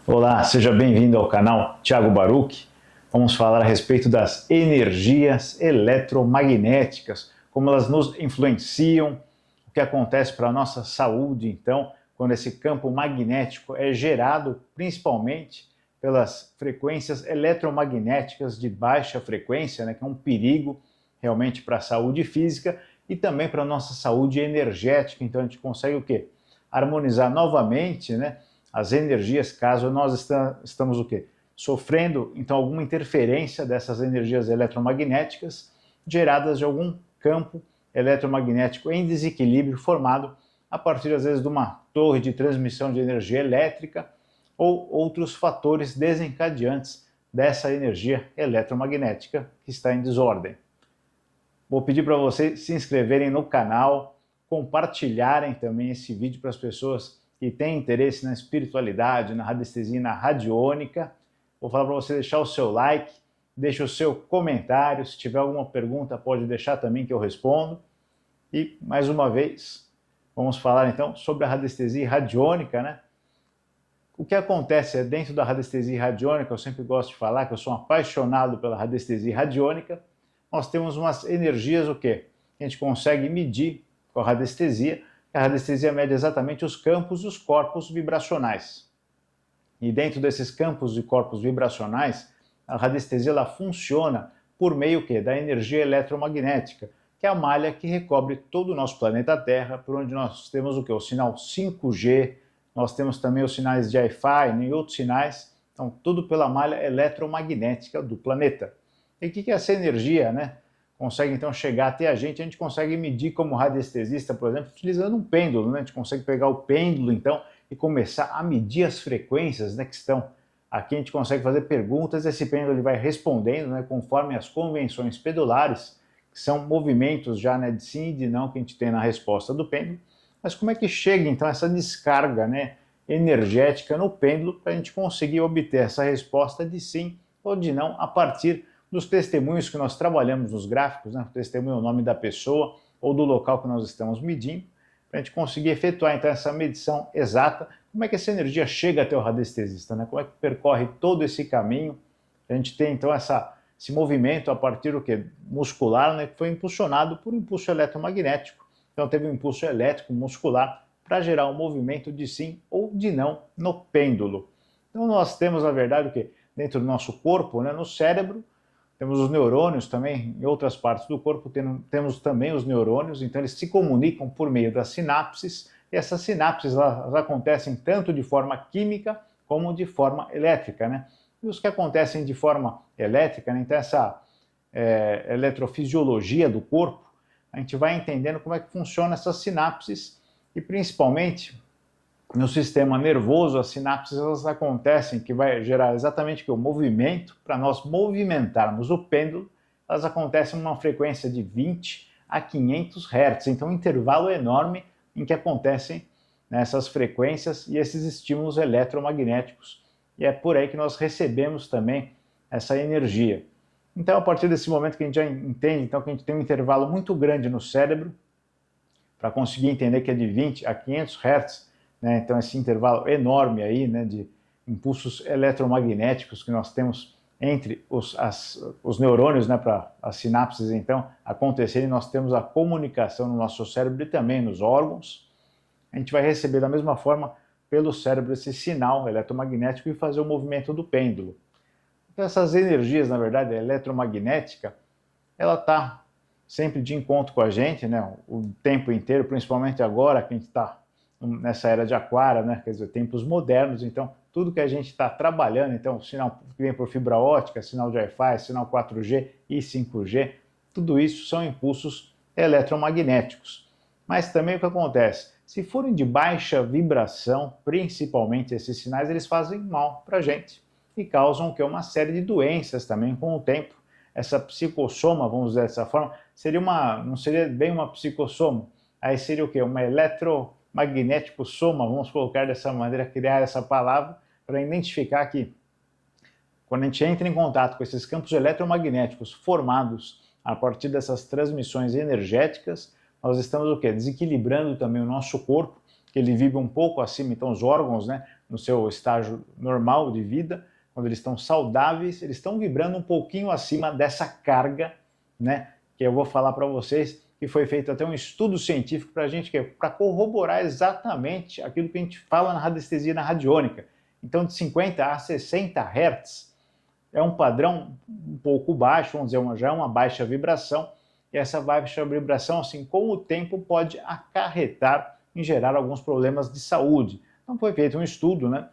Olá, seja bem-vindo ao canal Thiago Baruch. Vamos falar a respeito das energias eletromagnéticas, como elas nos influenciam, o que acontece para a nossa saúde, então, quando esse campo magnético é gerado principalmente pelas frequências eletromagnéticas de baixa frequência, né, que é um perigo realmente para a saúde física e também para a nossa saúde energética. Então a gente consegue o quê? Harmonizar novamente, né, as energias, caso nós estamos o quê? Sofrendo, então, alguma interferência dessas energias eletromagnéticas geradas de algum campo eletromagnético em desequilíbrio formado a partir, às vezes, de uma torre de transmissão de energia elétrica ou outros fatores desencadeantes dessa energia eletromagnética que está em desordem. Vou pedir para vocês se inscreverem no canal, compartilharem também esse vídeo para as pessoas que têm interesse na espiritualidade, na radiestesia e na radiônica. Vou falar para você deixar o seu like, deixa o seu comentário, se tiver alguma pergunta pode deixar também que eu respondo. E, mais uma vez, vamos falar então sobre a radiestesia radiônica, né? O que acontece dentro da radiestesia radiônica, eu sempre gosto de falar que eu sou um apaixonado pela radiestesia radiônica. Nós temos umas energias, o quê? A gente consegue medir com a radiestesia. A radiestesia mede exatamente os campos e os corpos vibracionais. E dentro desses campos e corpos vibracionais, a radiestesia ela funciona por meio que da energia eletromagnética, que é a malha que recobre todo o nosso planeta Terra, por onde nós temos o que? O sinal 5G, nós temos também os sinais de Wi-Fi e outros sinais, então tudo pela malha eletromagnética do planeta. E o que essa energia, né, consegue então chegar até a gente consegue medir como radiestesista, por exemplo, utilizando um pêndulo, né? A gente consegue pegar o pêndulo então e começar a medir as frequências, né, que estão aqui. A gente consegue fazer perguntas, esse pêndulo ele vai respondendo, né, conforme as convenções pendulares, que são movimentos já, né, de sim e de não que a gente tem na resposta do pêndulo. Mas como é que chega então essa descarga, né, energética no pêndulo para a gente conseguir obter essa resposta de sim ou de não a partir dos testemunhos que nós trabalhamos nos gráficos, né? O testemunho é o nome da pessoa ou do local que nós estamos medindo, para a gente conseguir efetuar então essa medição exata. Como é que essa energia chega até o radiestesista, né? Como é que percorre todo esse caminho? A gente tem então esse movimento a partir do que? Muscular, né? Que foi impulsionado por um impulso eletromagnético. Então teve um impulso elétrico muscular para gerar um movimento de sim ou de não no pêndulo. Então nós temos, na verdade, o que? Dentro do nosso corpo, né? No cérebro, temos os neurônios também, em outras partes do corpo temos também os neurônios, então eles se comunicam por meio das sinapses, e essas sinapses elas acontecem tanto de forma química como de forma elétrica, né? E os que acontecem de forma elétrica, né? Então essa eletrofisiologia do corpo, a gente vai entendendo como é que funciona essas sinapses, e principalmente no sistema nervoso, as sinapses elas acontecem, que vai gerar exatamente o movimento, para nós movimentarmos o pêndulo, elas acontecem numa frequência de 20 a 500 Hz, então um intervalo enorme em que acontecem essas frequências e esses estímulos eletromagnéticos, e é por aí que nós recebemos também essa energia. Então, a partir desse momento que a gente já entende então, que a gente tem um intervalo muito grande no cérebro, para conseguir entender que é de 20 a 500 Hz, né? Então esse intervalo enorme aí, né, de impulsos eletromagnéticos que nós temos entre os neurônios, né, para as sinapses então acontecerem, nós temos a comunicação no nosso cérebro e também nos órgãos. A gente vai receber da mesma forma pelo cérebro esse sinal eletromagnético e fazer o movimento do pêndulo. Então essas energias, na verdade, a eletromagnética, ela está sempre de encontro com a gente, né, o tempo inteiro, principalmente agora que a gente está nessa era de aquário, né, quer dizer, tempos modernos, então tudo que a gente está trabalhando, então o sinal que vem por fibra ótica, sinal de Wi-Fi, sinal 4G e 5G, tudo isso são impulsos eletromagnéticos. Mas também o que acontece? Se forem de baixa vibração, principalmente esses sinais, eles fazem mal para a gente e causam que uma série de doenças também com o tempo. Essa psicossoma, vamos dizer dessa forma, não seria bem uma psicossoma, aí seria o quê? Uma eletromagnético soma, vamos colocar dessa maneira, criar essa palavra para identificar que quando a gente entra em contato com esses campos eletromagnéticos formados a partir dessas transmissões energéticas, nós estamos o quê? Desequilibrando também o nosso corpo, que ele vibra um pouco acima, então os órgãos, né, no seu estágio normal de vida, quando eles estão saudáveis, eles estão vibrando um pouquinho acima dessa carga, né? Que eu vou falar para vocês, que foi feito até um estudo científico para a gente, para corroborar exatamente aquilo que a gente fala na radiestesia e na radiônica. Então, de 50 a 60 Hz é um padrão um pouco baixo, vamos dizer, já é uma baixa vibração, e essa baixa vibração, assim, com o tempo, pode acarretar em gerar alguns problemas de saúde. Então foi feito um estudo, né,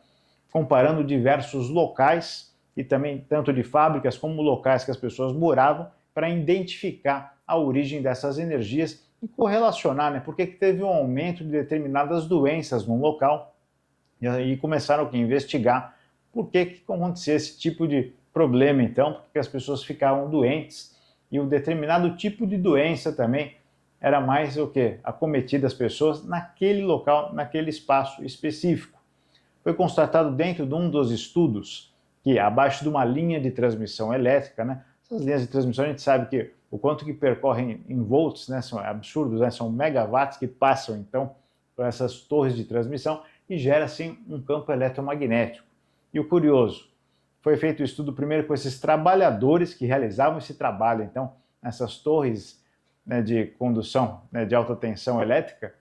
comparando diversos locais, e também tanto de fábricas como locais que as pessoas moravam, para identificar a origem dessas energias e correlacionar, né, porque teve um aumento de determinadas doenças num local, e aí começaram a investigar por que acontecia esse tipo de problema, então, porque as pessoas ficavam doentes, e um determinado tipo de doença também era mais o que? Acometida as pessoas naquele local, naquele espaço específico. Foi constatado dentro de um dos estudos que abaixo de uma linha de transmissão elétrica, né, essas linhas de transmissão a gente sabe que o quanto que percorrem em volts, né, são absurdos, né, são megawatts que passam então por essas torres de transmissão e gera assim um campo eletromagnético. E o curioso, foi feito o estudo primeiro com esses trabalhadores que realizavam esse trabalho, então, nessas torres, né, de condução, né, de alta tensão elétrica,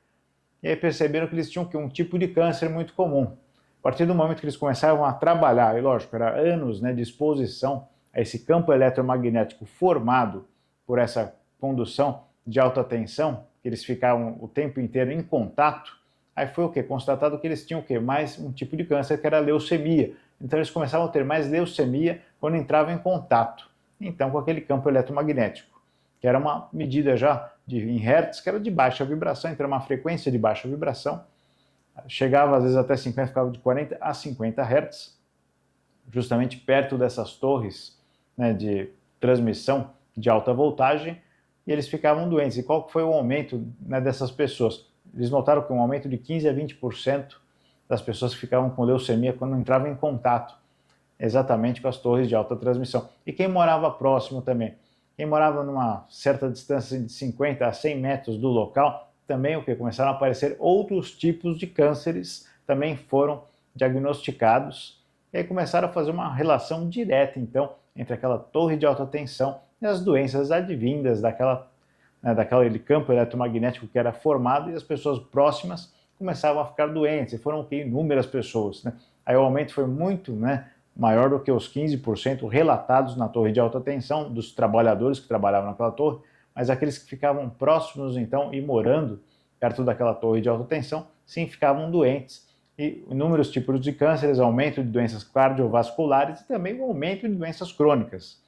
e aí perceberam que eles tinham um tipo de câncer muito comum. A partir do momento que eles começavam a trabalhar, e lógico, era anos, né, de exposição a esse campo eletromagnético formado por essa condução de alta tensão, que eles ficavam o tempo inteiro em contato, aí foi o quê? Constatado que eles tinham o quê? Mais um tipo de câncer, que era a leucemia. Então eles começavam a ter mais leucemia quando entravam em contato, então, com aquele campo eletromagnético, que era uma medida já em hertz, que era de baixa vibração, então era uma frequência de baixa vibração, chegava às vezes até 50, ficava de 40 a 50 Hz, justamente perto dessas torres, né, de transmissão de alta voltagem, e eles ficavam doentes. E qual foi o aumento, né, dessas pessoas? Eles notaram que um aumento de 15 a 20% das pessoas que ficavam com leucemia quando entravam em contato exatamente com as torres de alta transmissão. E quem morava próximo também. Quem morava numa certa distância de 50 a 100 metros do local, também o que começaram a aparecer outros tipos de cânceres, também foram diagnosticados, e aí começaram a fazer uma relação direta, então, entre aquela torre de alta tensão e as doenças advindas daquele campo eletromagnético que era formado, e as pessoas próximas começavam a ficar doentes, e foram inúmeras pessoas, né? Aí o aumento foi muito, né, maior do que os 15% relatados na torre de alta tensão dos trabalhadores que trabalhavam naquela torre, mas aqueles que ficavam próximos, então, e morando perto daquela torre de alta tensão, sim, ficavam doentes. E inúmeros tipos de cânceres, aumento de doenças cardiovasculares e também o aumento de doenças crônicas.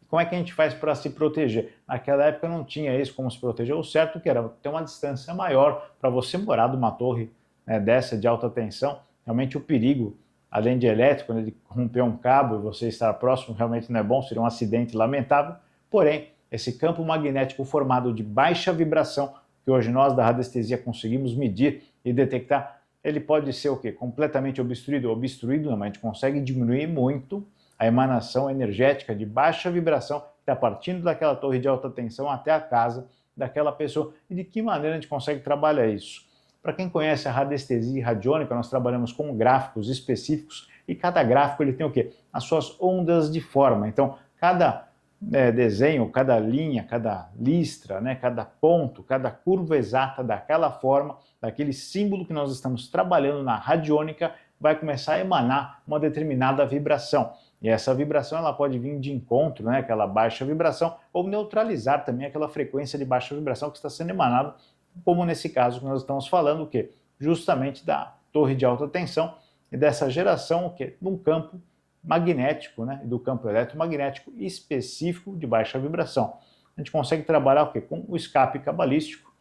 Como é que a gente faz para se proteger? Naquela época não tinha isso, como se proteger. O certo que era ter uma distância maior para você morar numa torre, né, dessa de alta tensão. Realmente o perigo, além de elétrico, quando ele romper um cabo e você estar próximo, realmente não é bom, seria um acidente lamentável. Porém, esse campo magnético formado de baixa vibração, que hoje nós da radiestesia conseguimos medir e detectar, ele pode ser o quê? Completamente obstruído. Obstruído não, mas a gente consegue diminuir muito a emanação energética de baixa vibração que está partindo daquela torre de alta tensão até a casa daquela pessoa. E de que maneira a gente consegue trabalhar isso? Para quem conhece a radiestesia radiônica, nós trabalhamos com gráficos específicos e cada gráfico ele tem o quê? As suas ondas de forma. Então, cada desenho, cada linha, cada listra, né, cada ponto, cada curva exata daquela forma, daquele símbolo que nós estamos trabalhando na radiônica, vai começar a emanar uma determinada vibração. E essa vibração ela pode vir de encontro, né, aquela baixa vibração, ou neutralizar também aquela frequência de baixa vibração que está sendo emanada, como nesse caso que nós estamos falando, o quê? Justamente da torre de alta tensão e dessa geração, o quê? De um campo magnético, né, do campo eletromagnético específico de baixa vibração. A gente consegue trabalhar o quê? Com o escape cabalístico.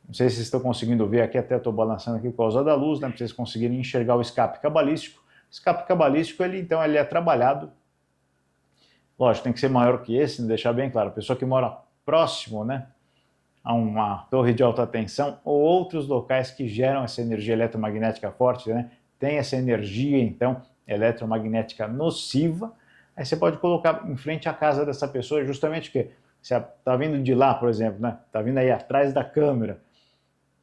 Não sei se vocês estão conseguindo ver aqui, até estou balançando aqui por causa da luz, né, para vocês conseguirem enxergar o escape cabalístico. O escape cabalístico, então, ele é trabalhado, lógico, tem que ser maior que esse, né, deixar bem claro, a pessoa que mora próximo, né, a uma torre de alta tensão ou outros locais que geram essa energia eletromagnética forte, né, tem essa energia, então, eletromagnética nociva, aí você pode colocar em frente à casa dessa pessoa, justamente que você está vindo de lá, por exemplo, né? Está vindo aí atrás da câmera,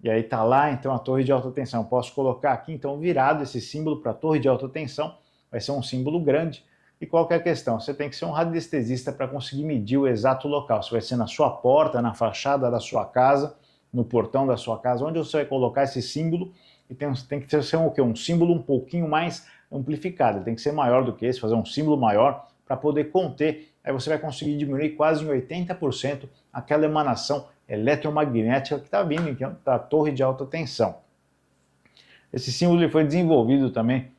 E aí está lá, então, a torre de alta tensão. Eu posso colocar aqui, então, virado esse símbolo para a torre de alta tensão. Vai ser um símbolo grande. E qual que é a questão? Você tem que ser um radiestesista para conseguir medir o exato local. Se vai ser na sua porta, na fachada da sua casa, no portão da sua casa, onde você vai colocar esse símbolo. E tem que ser um, um símbolo um pouquinho mais amplificado. Ele tem que ser maior do que esse, fazer um símbolo maior para poder conter. Aí você vai conseguir diminuir quase em 80% aquela emanação eletromagnética que está vindo então, da torre de alta tensão. Esse símbolo foi desenvolvido também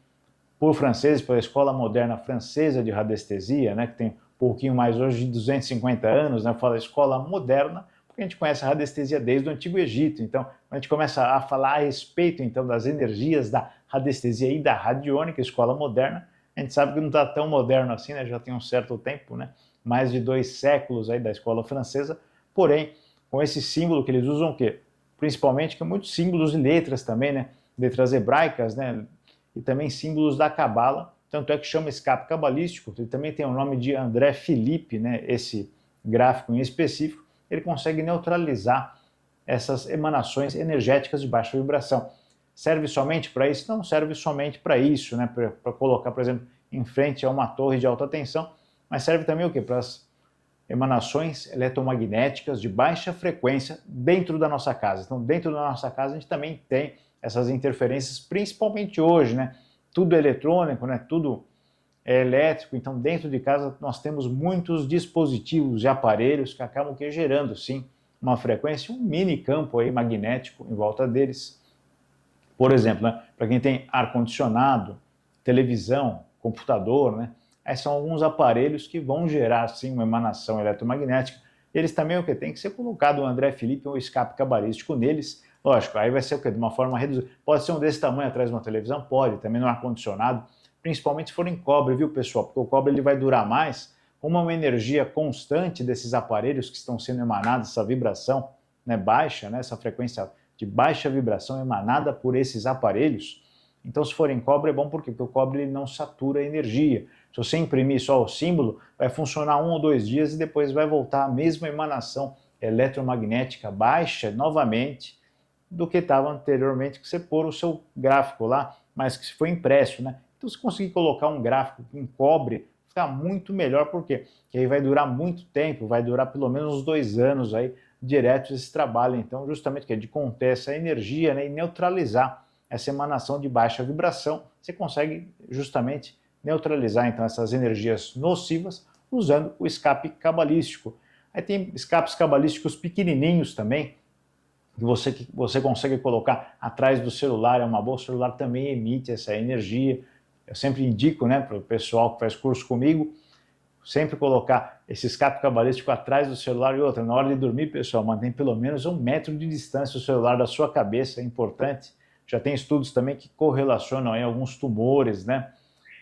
por franceses, pela Escola Moderna Francesa de Radiestesia, né, que tem um pouquinho mais hoje de 250 anos, né, fala Escola Moderna, porque a gente conhece a radiestesia desde o Antigo Egito. Então, a gente começa a falar a respeito então das energias da radiestesia e da radiônica, Escola Moderna. A gente sabe que não está tão moderno assim, né, já tem um certo tempo, né, mais de 2 séculos aí da Escola Francesa, porém, com esse símbolo que eles usam o quê? Principalmente, que muitos símbolos e letras também, né, letras hebraicas, né, e também símbolos da Cabala, tanto é que chama escape cabalístico. Ele também tem o nome de André Philippe, né, esse gráfico em específico. Ele consegue neutralizar essas emanações energéticas de baixa vibração. Serve somente para isso? Não serve somente para isso, né, para colocar, por exemplo, em frente a uma torre de alta tensão, mas serve também o quê? Para as emanações eletromagnéticas de baixa frequência dentro da nossa casa. Então, dentro da nossa casa, a gente também tem essas interferências, principalmente hoje, né? Tudo é eletrônico, né? Tudo é elétrico, então dentro de casa nós temos muitos dispositivos e aparelhos que acabam gerando, sim, uma frequência, um mini campo aí magnético em volta deles. Por exemplo, né? Para quem tem ar-condicionado, televisão, computador, né? Aí são alguns aparelhos que vão gerar, sim, uma emanação eletromagnética. Eles também, o que tem que ser colocado o André Philippe ou escape cabalístico neles. Lógico, aí vai ser o quê? De uma forma reduzida. Pode ser um desse tamanho atrás de uma televisão? Pode, também no ar-condicionado, principalmente se for em cobre, viu, pessoal? Porque o cobre ele vai durar mais, como é uma energia constante desses aparelhos que estão sendo emanados, essa vibração, né, baixa, né, essa frequência de baixa vibração emanada por esses aparelhos. Então, se for em cobre, é bom porque o cobre ele não satura a energia. Se você imprimir só o símbolo, vai funcionar 1 ou 2 dias e depois vai voltar a mesma emanação eletromagnética baixa novamente do que estava anteriormente, que você pôr o seu gráfico lá, mas que foi impresso, né? Então, se conseguir colocar um gráfico em cobre, fica muito melhor, por quê? Porque aí vai durar muito tempo, vai durar pelo menos uns 2 anos aí, direto esse trabalho, então, justamente que é de conter essa energia, né, e neutralizar essa emanação de baixa vibração, você consegue justamente neutralizar então essas energias nocivas usando o escape cabalístico. Aí tem escapes cabalísticos pequenininhos também, que você consegue colocar atrás do celular, é uma boa, o celular também emite essa energia. Eu sempre indico, né, para o pessoal que faz curso comigo, sempre colocar esse escape cabalístico atrás do celular. E outra, na hora de dormir, pessoal, mantém pelo menos 1 metro de distância o celular da sua cabeça, é importante. Já tem estudos também que correlacionam aí alguns tumores, né,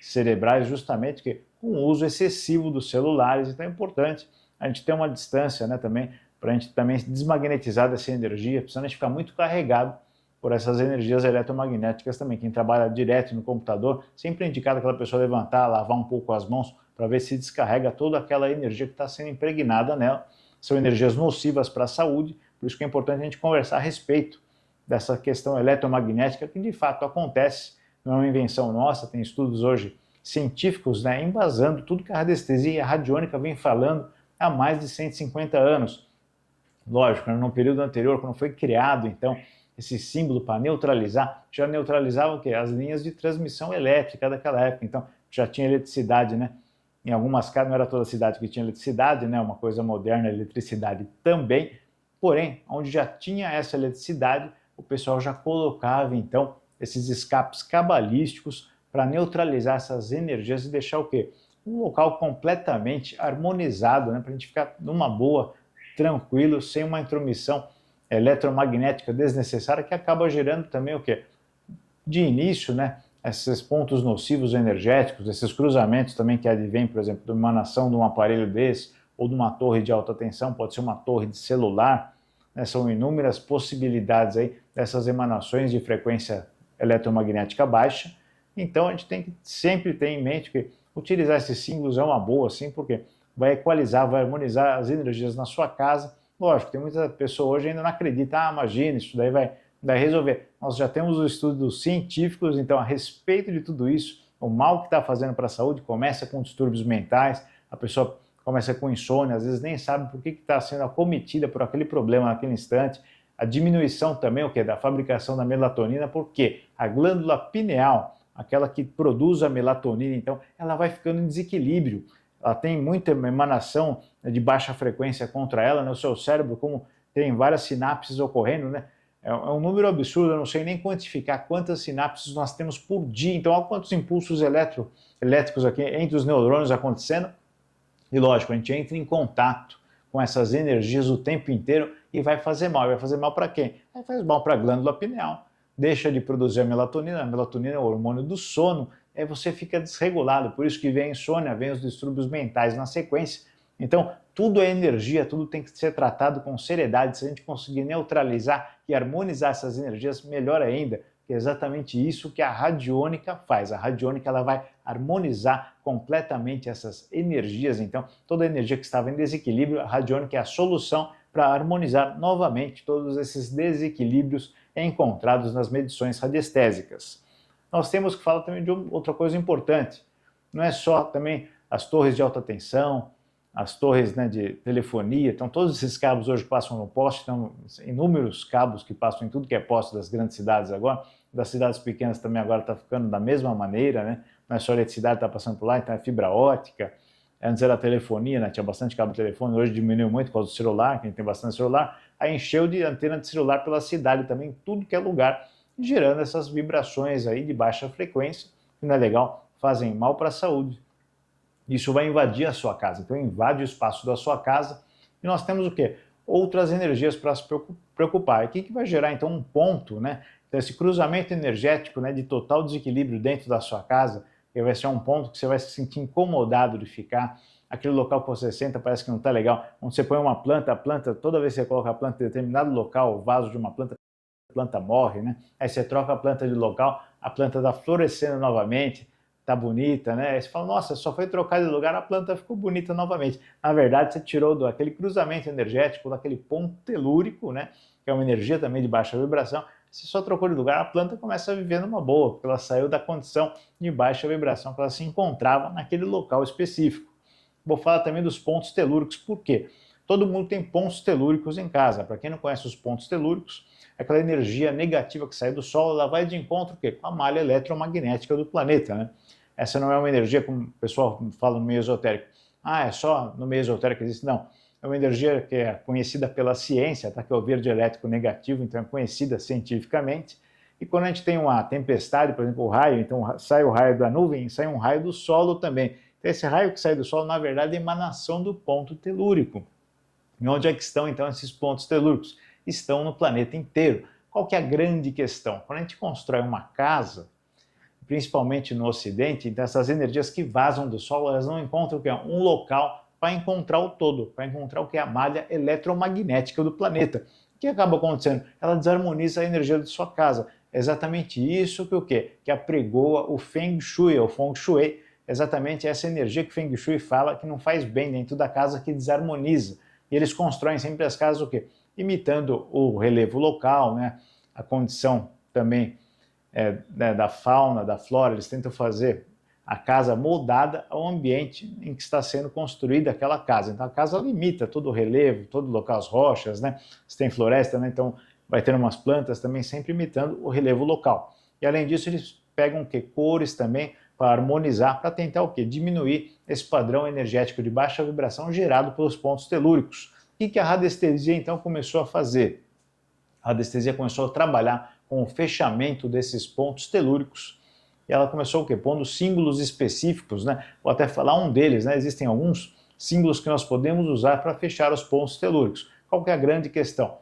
cerebrais, justamente com o uso excessivo dos celulares. Então é importante a gente ter uma distância, né, também, para a gente também desmagnetizar dessa energia, precisando a gente ficar muito carregado por essas energias eletromagnéticas também. Quem trabalha direto no computador, sempre é indicado aquela pessoa levantar, lavar um pouco as mãos, para ver se descarrega toda aquela energia que está sendo impregnada nela. São energias nocivas para a saúde, por isso que é importante a gente conversar a respeito dessa questão eletromagnética que de fato acontece, não é uma invenção nossa, tem estudos hoje científicos, né, embasando tudo que a radiestesia e a radiônica vem falando há mais de 150 anos. Lógico, no período anterior, quando foi criado, então, esse símbolo para neutralizar, já neutralizava o quê? As linhas de transmissão elétrica daquela época. Então, já tinha eletricidade, né? Em algumas casas, não era toda a cidade que tinha eletricidade, né? Uma coisa moderna, eletricidade também. Porém, onde já tinha essa eletricidade, o pessoal já colocava, então, esses escapes cabalísticos para neutralizar essas energias e deixar o quê? Um local completamente harmonizado, né? Para a gente ficar numa boa, tranquilo, sem uma intromissão eletromagnética desnecessária que acaba gerando também o quê? De início, né, esses pontos nocivos energéticos, esses cruzamentos também que advêm, por exemplo, da emanação de um aparelho desse ou de uma torre de alta tensão, pode ser uma torre de celular, né, são inúmeras possibilidades aí dessas emanações de frequência eletromagnética baixa. Então a gente tem que sempre ter em mente que utilizar esses símbolos é uma boa, sim, porque vai equalizar, vai harmonizar as energias na sua casa. Lógico, tem muita pessoa hoje ainda não acredita, imagina, isso daí vai vai resolver. Nós já temos os estudos científicos, então, a respeito de tudo isso, o mal que está fazendo para a saúde começa com distúrbios mentais, a pessoa começa com insônia, às vezes nem sabe por que está sendo acometida por aquele problema naquele instante. A diminuição também, da fabricação da melatonina, porque a glândula pineal, aquela que produz a melatonina, então, ela vai ficando em desequilíbrio. Ela tem muita emanação de baixa frequência contra ela, o seu cérebro, como tem várias sinapses ocorrendo, é um número absurdo, eu não sei nem quantificar quantas sinapses nós temos por dia, então olha quantos impulsos elétricos aqui entre os neurônios acontecendo, e lógico, a gente entra em contato com essas energias o tempo inteiro e vai fazer mal para quem? Vai fazer mal para a glândula pineal, deixa de produzir a melatonina é o hormônio do sono, aí você fica desregulado, por isso que vem a insônia, vem os distúrbios mentais na sequência. Então, tudo é energia, tudo tem que ser tratado com seriedade. Se a gente conseguir neutralizar e harmonizar essas energias, melhor ainda, que é exatamente isso que a radiônica faz. A radiônica ela vai harmonizar completamente essas energias. Então, toda a energia que estava em desequilíbrio, a radiônica é a solução para harmonizar novamente todos esses desequilíbrios encontrados nas medições radiestésicas. Nós temos que falar também de outra coisa importante. Não é só também as torres de alta tensão, as torres de telefonia, então todos esses cabos hoje que passam no poste, então inúmeros cabos que passam em tudo que é poste das grandes cidades agora, das cidades pequenas também agora está ficando da mesma maneira, não é só a eletricidade está passando por lá, então é fibra ótica, antes era telefonia, tinha bastante cabo de telefone, hoje diminuiu muito por causa do celular, quem tem bastante celular, aí encheu de antena de celular pela cidade também, tudo que é lugar, gerando essas vibrações aí de baixa frequência, que não é legal, fazem mal para a saúde. Isso vai invadir a sua casa, então invade o espaço da sua casa e nós temos o quê? Outras energias para se preocupar. E o que vai gerar então um ponto, Então esse cruzamento energético de total desequilíbrio dentro da sua casa, que vai ser um ponto que você vai se sentir incomodado de ficar, aquele local que você senta parece que não está legal, onde você põe uma planta, a planta, toda vez que você coloca a planta em determinado local, o vaso de uma planta, a planta morre, Aí você troca a planta de local, a planta está florescendo novamente, tá bonita, Aí você fala, nossa, só foi trocar de lugar, a planta ficou bonita novamente. Na verdade, você tirou daquele cruzamento energético, daquele ponto telúrico, que é uma energia também de baixa vibração, você só trocou de lugar, a planta começa a viver numa boa, porque ela saiu da condição de baixa vibração que ela se encontrava naquele local específico. Vou falar também dos pontos telúricos, por quê? Todo mundo tem pontos telúricos em casa. Para quem não conhece os pontos telúricos, aquela energia negativa que sai do Sol, ela vai de encontro com a malha eletromagnética do planeta, Essa não é uma energia, como o pessoal fala no meio esotérico. É só no meio esotérico que existe? Não. É uma energia que é conhecida pela ciência, que é o verde elétrico negativo, então é conhecida cientificamente. E quando a gente tem uma tempestade, por exemplo, o raio, então sai o raio da nuvem, sai um raio do solo também. Então esse raio que sai do solo, na verdade, é emanação do ponto telúrico. E onde é que estão, então, esses pontos telúricos? Estão no planeta inteiro. Qual que é a grande questão? Quando a gente constrói uma casa, principalmente no Ocidente, então essas energias que vazam do Sol, elas não encontram o que é um local para encontrar o todo, para encontrar o que é a malha eletromagnética do planeta. O que acaba acontecendo? Ela desarmoniza a energia da sua casa. É exatamente isso que o quê? Que apregoa o Feng Shui, o Feng Shui, exatamente essa energia que o Feng Shui fala que não faz bem dentro da casa, que desarmoniza. E eles constroem sempre as casas o quê? Imitando o relevo local, a condição também da fauna, da flora, eles tentam fazer a casa moldada ao ambiente em que está sendo construída aquela casa. Então a casa limita todo o relevo, todo o local, as rochas, se tem floresta, então vai ter umas plantas também sempre imitando o relevo local. E além disso eles pegam cores também para harmonizar, para tentar diminuir esse padrão energético de baixa vibração gerado pelos pontos telúricos. O que a radiestesia então começou a fazer? A radiestesia começou a trabalhar com o fechamento desses pontos telúricos e ela começou pondo símbolos específicos, Vou até falar um deles, Existem alguns símbolos que nós podemos usar para fechar os pontos telúricos. Qual que é a grande questão?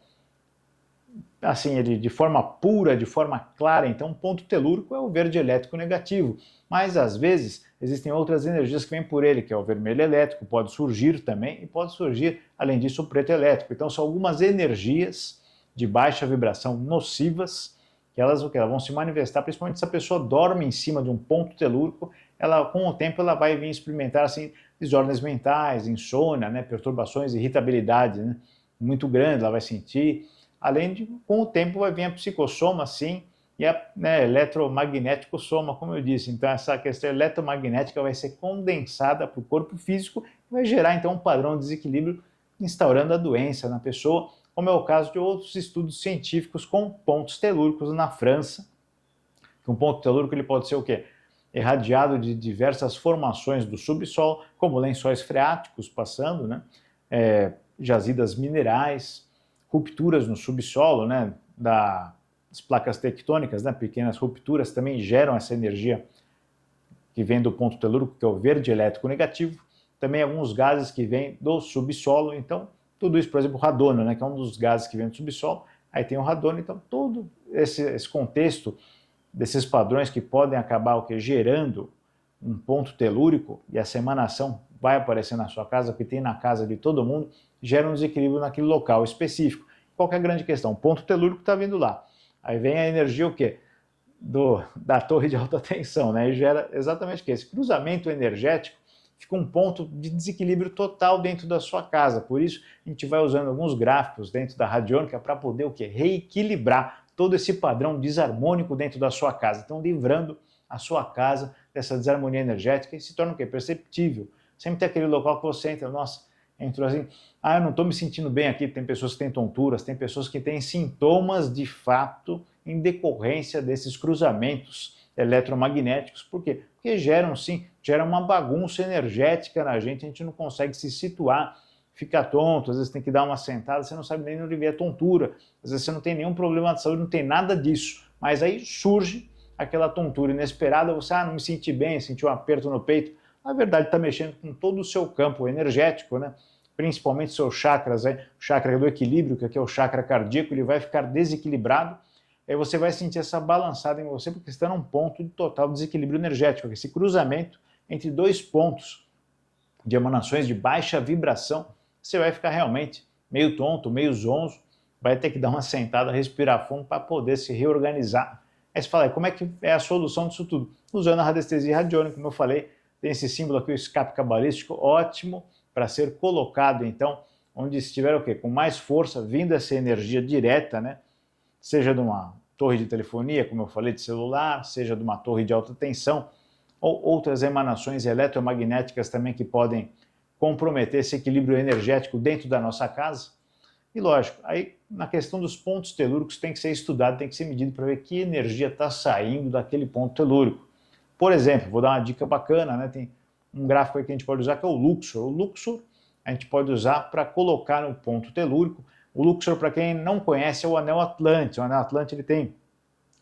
Assim, de forma pura, de forma clara, então um ponto telúrico é o verde elétrico negativo, mas às vezes existem outras energias que vêm por ele, que é o vermelho elétrico, pode surgir também, e pode surgir, além disso, o preto elétrico. Então são algumas energias de baixa vibração nocivas, que elas vão se manifestar, principalmente se a pessoa dorme em cima de um ponto telúrico, com o tempo ela vai vir experimentar assim, desordens mentais, insônia, perturbações, irritabilidade muito grande, ela vai sentir. além de, com o tempo, vai vir a psicossoma, sim, e a eletromagnético soma, como eu disse. Então, essa questão eletromagnética vai ser condensada para o corpo físico e vai gerar, então, um padrão de desequilíbrio, instaurando a doença na pessoa, como é o caso de outros estudos científicos com pontos telúricos na França. Um ponto telúrico ele pode ser o quê? Irradiado de diversas formações do subsolo, como lençóis freáticos passando, né? Jazidas minerais, rupturas no subsolo, né? Das placas tectônicas, né? Pequenas rupturas também geram essa energia que vem do ponto telúrico, que é o verde elétrico negativo. Também alguns gases que vêm do subsolo. Então, tudo isso, por exemplo, o radônio, né? Que é um dos gases que vem do subsolo. Aí tem o radônio. Então, todo esse contexto desses padrões que podem acabar gerando um ponto telúrico, e essa emanação vai aparecer na sua casa, porque tem na casa de todo mundo, gera um desequilíbrio naquele local específico. Qual que é a grande questão? O ponto telúrico está vindo lá. Aí vem a energia o quê? Da torre de alta tensão, né? E gera exatamente o quê? Esse cruzamento energético fica um ponto de desequilíbrio total dentro da sua casa. Por isso, a gente vai usando alguns gráficos dentro da radiônica para poder o quê? Reequilibrar todo esse padrão desarmônico dentro da sua casa. Então, livrando a sua casa dessa desarmonia energética e se torna o quê? Perceptível. Sempre tem aquele local que você entra, nossa, entrou assim, eu não estou me sentindo bem aqui. Tem pessoas que têm tonturas, tem pessoas que têm sintomas de fato em decorrência desses cruzamentos eletromagnéticos. Por quê? Porque geram uma bagunça energética na gente, a gente não consegue se situar, fica tonto, às vezes tem que dar uma sentada, você não sabe nem onde vem a tontura, às vezes você não tem nenhum problema de saúde, não tem nada disso, mas aí surge aquela tontura inesperada, você, não me senti bem, senti um aperto no peito. Na verdade, está mexendo com todo o seu campo energético, né? Principalmente seus chakras, o chakra do equilíbrio, que aqui é o chakra cardíaco, ele vai ficar desequilibrado, aí você vai sentir essa balançada em você, porque está num ponto de total desequilíbrio energético, esse cruzamento entre dois pontos de emanações de baixa vibração, você vai ficar realmente meio tonto, meio zonzo, vai ter que dar uma sentada, respirar fundo para poder se reorganizar. Aí você fala, como é que é a solução disso tudo? Usando a radiestesia radiônica, como eu falei, tem esse símbolo aqui, o escape cabalístico, ótimo para ser colocado, então, onde estiver o quê? Com mais força, vindo essa energia direta, né? Seja de uma torre de telefonia, como eu falei, de celular, seja de uma torre de alta tensão, ou outras emanações eletromagnéticas também que podem comprometer esse equilíbrio energético dentro da nossa casa. E lógico, aí na questão dos pontos telúricos tem que ser estudado, tem que ser medido para ver que energia está saindo daquele ponto telúrico. Por exemplo, vou dar uma dica bacana, né? Tem um gráfico aí que a gente pode usar que é o Luxor. O Luxor a gente pode usar para colocar no ponto telúrico. O Luxor, para quem não conhece, é o anel Atlântico. O anel Atlântico ele tem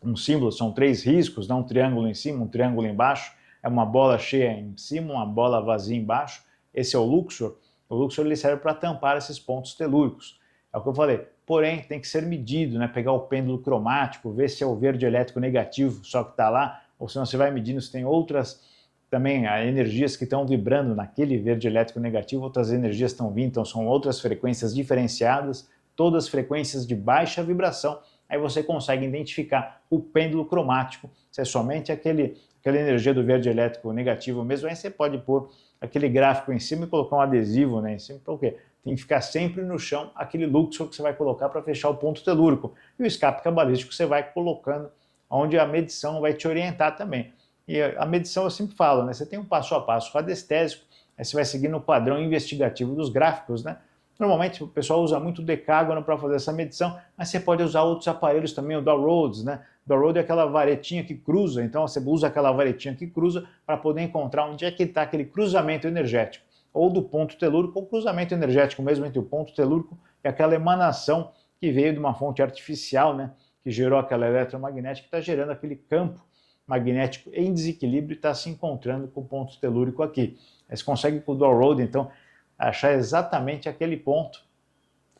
um símbolo, são 3 riscos, né? Um triângulo em cima, um triângulo embaixo, é uma bola cheia em cima, uma bola vazia embaixo. Esse é o Luxor. O Luxor ele serve para tampar esses pontos telúricos. É o que eu falei. Porém, tem que ser medido, né? Pegar o pêndulo cromático, ver se é o verde elétrico negativo só que está lá, ou se não você vai medindo se tem outras também energias que estão vibrando naquele verde elétrico negativo, outras energias estão vindo, então são outras frequências diferenciadas, todas frequências de baixa vibração. Aí você consegue identificar o pêndulo cromático, se é somente aquela energia do verde elétrico negativo mesmo. Aí você pode pôr aquele gráfico em cima e colocar um adesivo, né, em cima, por quê? Tem que ficar sempre no chão aquele Luxor que você vai colocar para fechar o ponto telúrico. E o escape cabalístico você vai colocando onde a medição vai te orientar também. E a medição eu sempre falo, né, você tem um passo a passo radiestésico, aí você vai seguindo o padrão investigativo dos gráficos, né? Normalmente o pessoal usa muito o decágono para fazer essa medição, mas você pode usar outros aparelhos também, o Dow Rhodes, né? O Dow Rhodes é aquela varetinha que cruza, então você usa aquela varetinha que cruza para poder encontrar onde é que está aquele cruzamento energético, ou do ponto telúrico, ou cruzamento energético mesmo entre o ponto telúrico e aquela emanação que veio de uma fonte artificial, né? Que gerou aquela eletromagnética, que está gerando aquele campo magnético em desequilíbrio e está se encontrando com o ponto telúrico aqui. Aí você consegue com o Dow Rhodes, então, achar exatamente aquele ponto.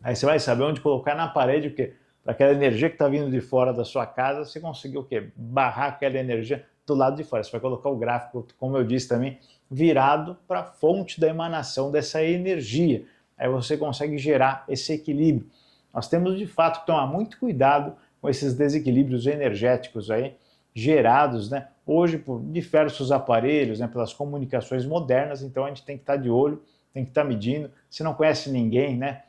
Aí você vai saber onde colocar na parede, porque para aquela energia que está vindo de fora da sua casa, você conseguiu o quê? Barrar aquela energia do lado de fora. Você vai colocar o gráfico, como eu disse também, virado para a fonte da emanação dessa energia. Aí você consegue gerar esse equilíbrio. Nós temos de fato que tomar muito cuidado com esses desequilíbrios energéticos aí, gerados, né, hoje por diversos aparelhos, né, pelas comunicações modernas. Então a gente tem que estar de olho, tem que estar medindo. Se não conhece ninguém, né,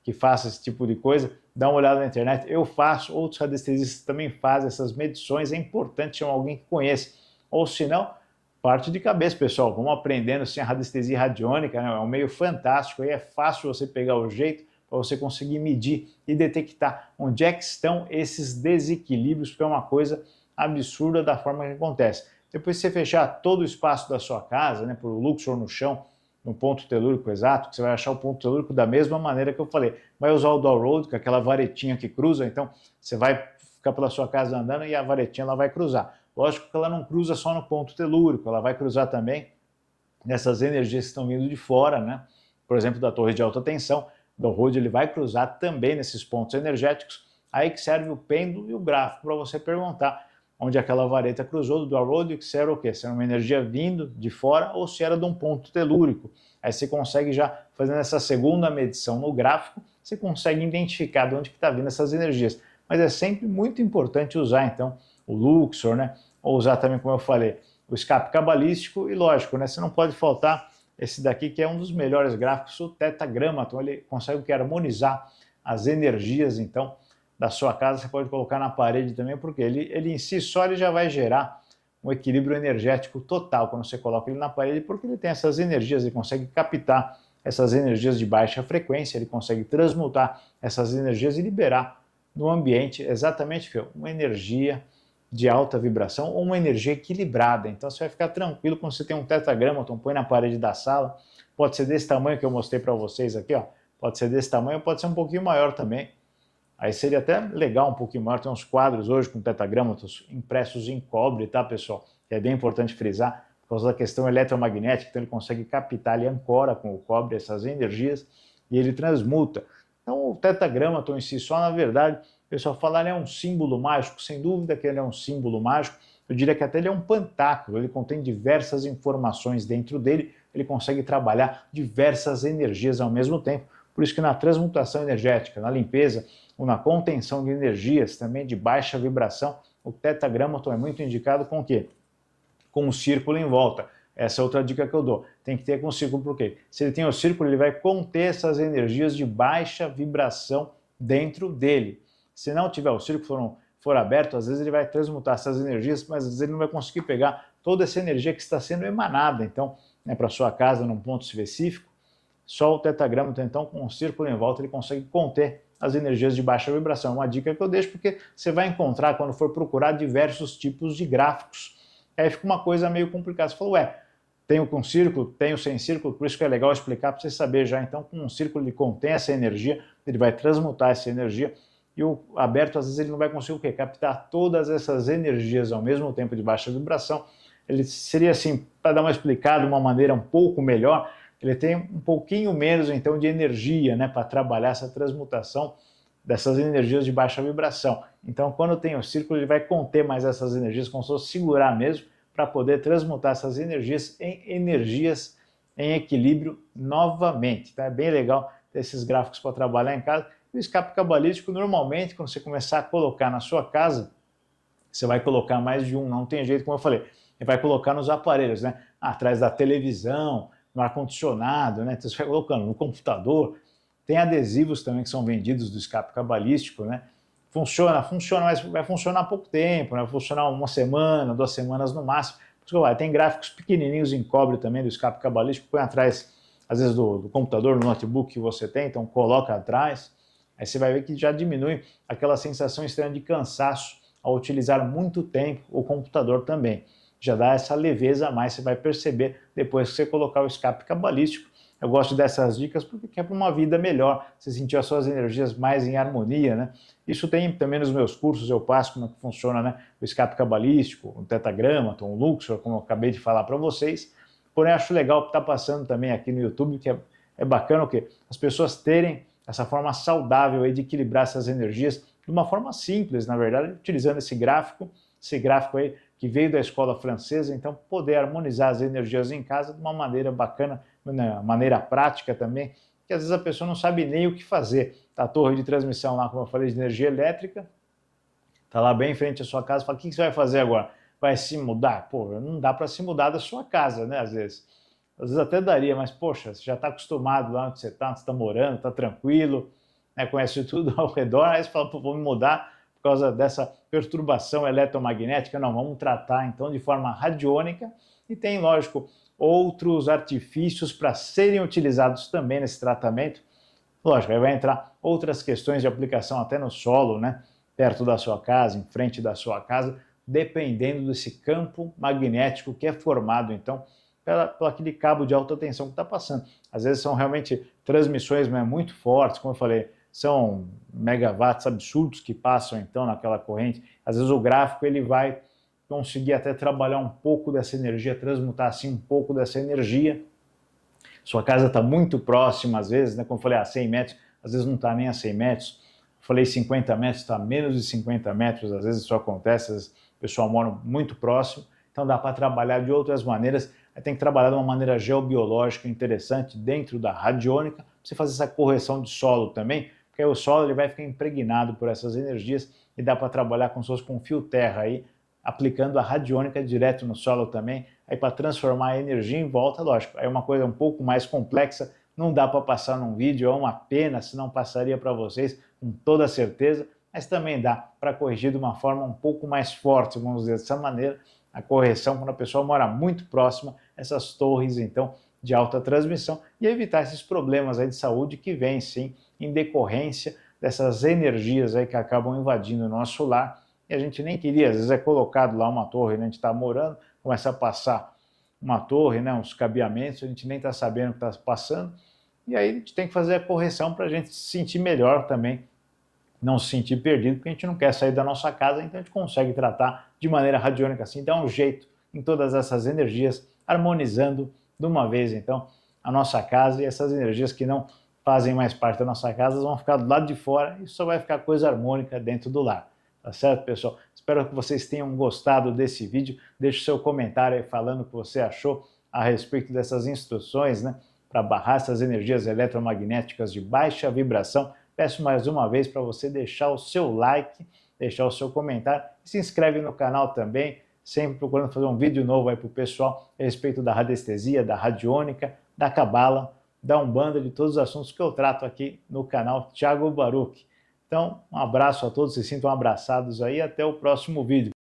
que faça esse tipo de coisa, dá uma olhada na internet. Eu faço, outros radiestesistas também fazem essas medições, é importante chamar alguém que conheça. Ou se não, parte de cabeça, pessoal. Vamos aprendendo assim, a radiestesia radiônica, né? É um meio fantástico, aí é fácil você pegar o jeito para você conseguir medir e detectar onde é que estão esses desequilíbrios, porque é uma coisa absurda da forma que acontece. Depois que você fechar todo o espaço da sua casa, né, por Luxor no chão, no ponto telúrico exato, que você vai achar o ponto telúrico da mesma maneira que eu falei. Vai usar o door road, que é aquela varetinha que cruza, então você vai ficar pela sua casa andando e a varetinha ela vai cruzar. Lógico que ela não cruza só no ponto telúrico, ela vai cruzar também nessas energias que estão vindo de fora, né? Por exemplo, da torre de alta tensão, o door road ele vai cruzar também nesses pontos energéticos, aí que serve o pêndulo e o gráfico para você perguntar onde aquela vareta cruzou do door road, que se era o quê? Se era uma energia vindo de fora ou se era de um ponto telúrico. Aí você consegue já, fazendo essa segunda medição no gráfico, você consegue identificar de onde está vindo essas energias. Mas é sempre muito importante usar, então, o Luxor, né? Ou usar também, como eu falei, o escape cabalístico e, lógico, né? Você não pode faltar esse daqui, que é um dos melhores gráficos, o Tetragrammaton. Ele consegue harmonizar as energias, então, da sua casa. Você pode colocar na parede também, porque ele em si só ele já vai gerar um equilíbrio energético total quando você coloca ele na parede, porque ele tem essas energias, ele consegue captar essas energias de baixa frequência, ele consegue transmutar essas energias e liberar no ambiente exatamente uma energia de alta vibração ou uma energia equilibrada. Então você vai ficar tranquilo quando você tem um tetragrammaton, põe na parede da sala, pode ser desse tamanho que eu mostrei para vocês aqui, ó. Pode ser desse tamanho, pode ser um pouquinho maior também. Aí seria até legal um pouquinho maior, tem uns quadros hoje com tetragrammatos impressos em cobre, tá, pessoal? Que é bem importante frisar, por causa da questão eletromagnética, então ele consegue captar, ele ancora com o cobre essas energias e ele transmuta. Então o tetragrammaton em si só, na verdade, o pessoal fala que ele é um símbolo mágico, sem dúvida que ele é um símbolo mágico, eu diria que até ele é um pantáculo, ele contém diversas informações dentro dele, ele consegue trabalhar diversas energias ao mesmo tempo, por isso que na transmutação energética, na limpeza, ou na contenção de energias também de baixa vibração, o tetragrammaton é muito indicado com o quê? Com um círculo em volta. Essa é outra dica que eu dou. Tem que ter com o círculo, por quê? Se ele tem o círculo, ele vai conter essas energias de baixa vibração dentro dele. Se não tiver o círculo for aberto, às vezes ele vai transmutar essas energias, mas às vezes ele não vai conseguir pegar toda essa energia que está sendo emanada, então, né, para sua casa, num ponto específico. Só o tetragrammaton, então, com um círculo em volta, ele consegue conter as energias de baixa vibração. É uma dica que eu deixo porque você vai encontrar, quando for procurar, diversos tipos de gráficos. Aí fica uma coisa meio complicada. Você falou, ué, tenho com círculo, tenho sem círculo, por isso que é legal explicar para você saber já. Então, com um círculo ele contém essa energia, ele vai transmutar essa energia, e o aberto, às vezes, ele não vai conseguir o quê? Captar todas essas energias ao mesmo tempo de baixa vibração. Ele seria assim, para dar uma explicada de uma maneira um pouco melhor, ele tem um pouquinho menos, então, de energia, né, para trabalhar essa transmutação dessas energias de baixa vibração. Então, quando tem o círculo, ele vai conter mais essas energias, como se fosse segurar mesmo, para poder transmutar essas energias em energias em equilíbrio novamente. Então, é bem legal ter esses gráficos para trabalhar em casa. E o escape cabalístico, normalmente, quando você começar a colocar na sua casa, você vai colocar mais de um, não tem jeito, como eu falei. Você vai colocar nos aparelhos, né? Atrás da televisão, no ar-condicionado, né? Então você vai colocando no computador. Tem adesivos também que são vendidos do escape cabalístico, né? Funciona, mas vai funcionar pouco tempo, né? Vai funcionar uma semana, 2 semanas no máximo. Tem gráficos pequenininhos em cobre também do escape cabalístico, põe atrás, às vezes, do computador, no notebook que você tem, então coloca atrás. Aí você vai ver que já diminui aquela sensação estranha de cansaço ao utilizar muito tempo o computador também. Já dá essa leveza a mais, você vai perceber depois que você colocar o escape cabalístico. Eu gosto dessas dicas porque é para uma vida melhor, você sentir as suas energias mais em harmonia, né? Isso tem também nos meus cursos, eu passo como é que funciona, né? O escape cabalístico, o tetragrammaton, o Luxor, como eu acabei de falar para vocês. Porém, acho legal estar passando também aqui no YouTube, que é bacana o quê? As pessoas terem essa forma saudável aí de equilibrar essas energias de uma forma simples, na verdade, utilizando esse gráfico aí que veio da escola francesa, então poder harmonizar as energias em casa de uma maneira bacana, de uma maneira prática também, que às vezes a pessoa não sabe nem o que fazer. Tá a torre de transmissão lá, como eu falei, de energia elétrica, tá lá bem em frente à sua casa, fala, o que você vai fazer agora? Vai se mudar? Pô, não dá para se mudar da sua casa, né, às vezes. Às vezes até daria, mas poxa, você já está acostumado lá onde você está morando, está tranquilo, né, conhece tudo ao redor, aí você fala, pô, vou me mudar por causa dessa perturbação eletromagnética. Não, vamos tratar então de forma radiônica, e tem, lógico, outros artifícios para serem utilizados também nesse tratamento. Lógico, aí vai entrar outras questões de aplicação até no solo, né, perto da sua casa, em frente da sua casa, dependendo desse campo magnético que é formado, então, pelo aquele cabo de alta tensão que está passando. Às vezes são realmente transmissões, né, muito fortes, como eu falei, são megawatts absurdos que passam então naquela corrente. Às vezes o gráfico ele vai conseguir até trabalhar um pouco dessa energia, transmutar assim um pouco dessa energia. Sua casa está muito próxima, às vezes, né, como eu falei, a 100 metros, às vezes não está nem a 100 metros. Eu falei 50 metros, está a menos de 50 metros, às vezes isso acontece, às vezes o pessoal mora muito próximo, então dá para trabalhar de outras maneiras. Aí tem que trabalhar de uma maneira geobiológica interessante dentro da radiônica, para você fazer essa correção de solo também, porque aí o solo ele vai ficar impregnado por essas energias e dá para trabalhar como se fosse com fio terra aí, aplicando a radiônica direto no solo também, aí para transformar a energia em volta, lógico, é uma coisa um pouco mais complexa, não dá para passar num vídeo, é uma pena, senão passaria para vocês com toda certeza, mas também dá para corrigir de uma forma um pouco mais forte, vamos dizer dessa maneira, a correção quando a pessoa mora muito próxima, essas torres então de alta transmissão, e evitar esses problemas aí de saúde que vêm sim em decorrência dessas energias aí que acabam invadindo o nosso lar, e a gente nem queria, às vezes é colocado lá uma torre, né, a gente está morando, começa a passar uma torre, né, uns cabeamentos, a gente nem está sabendo o que está passando, e aí a gente tem que fazer a correção para a gente se sentir melhor também, não se sentir perdido, porque a gente não quer sair da nossa casa, então a gente consegue tratar de maneira radiônica assim, dar um jeito em todas essas energias, harmonizando de uma vez então a nossa casa, e essas energias que não fazem mais parte da nossa casa vão ficar do lado de fora e só vai ficar coisa harmônica dentro do lar. Tá certo, pessoal? Espero que vocês tenham gostado desse vídeo. Deixe seu comentário aí falando o que você achou a respeito dessas instruções, né, para barrar essas energias eletromagnéticas de baixa vibração. Peço mais uma vez para você deixar o seu like, deixar o seu comentário e se inscreve no canal também, sempre procurando fazer um vídeo novo aí para o pessoal a respeito da radiestesia, da radiônica, da cabala, da umbanda, de todos os assuntos que eu trato aqui no canal Thiago Baruch. Então, um abraço a todos, se sintam abraçados aí, até o próximo vídeo.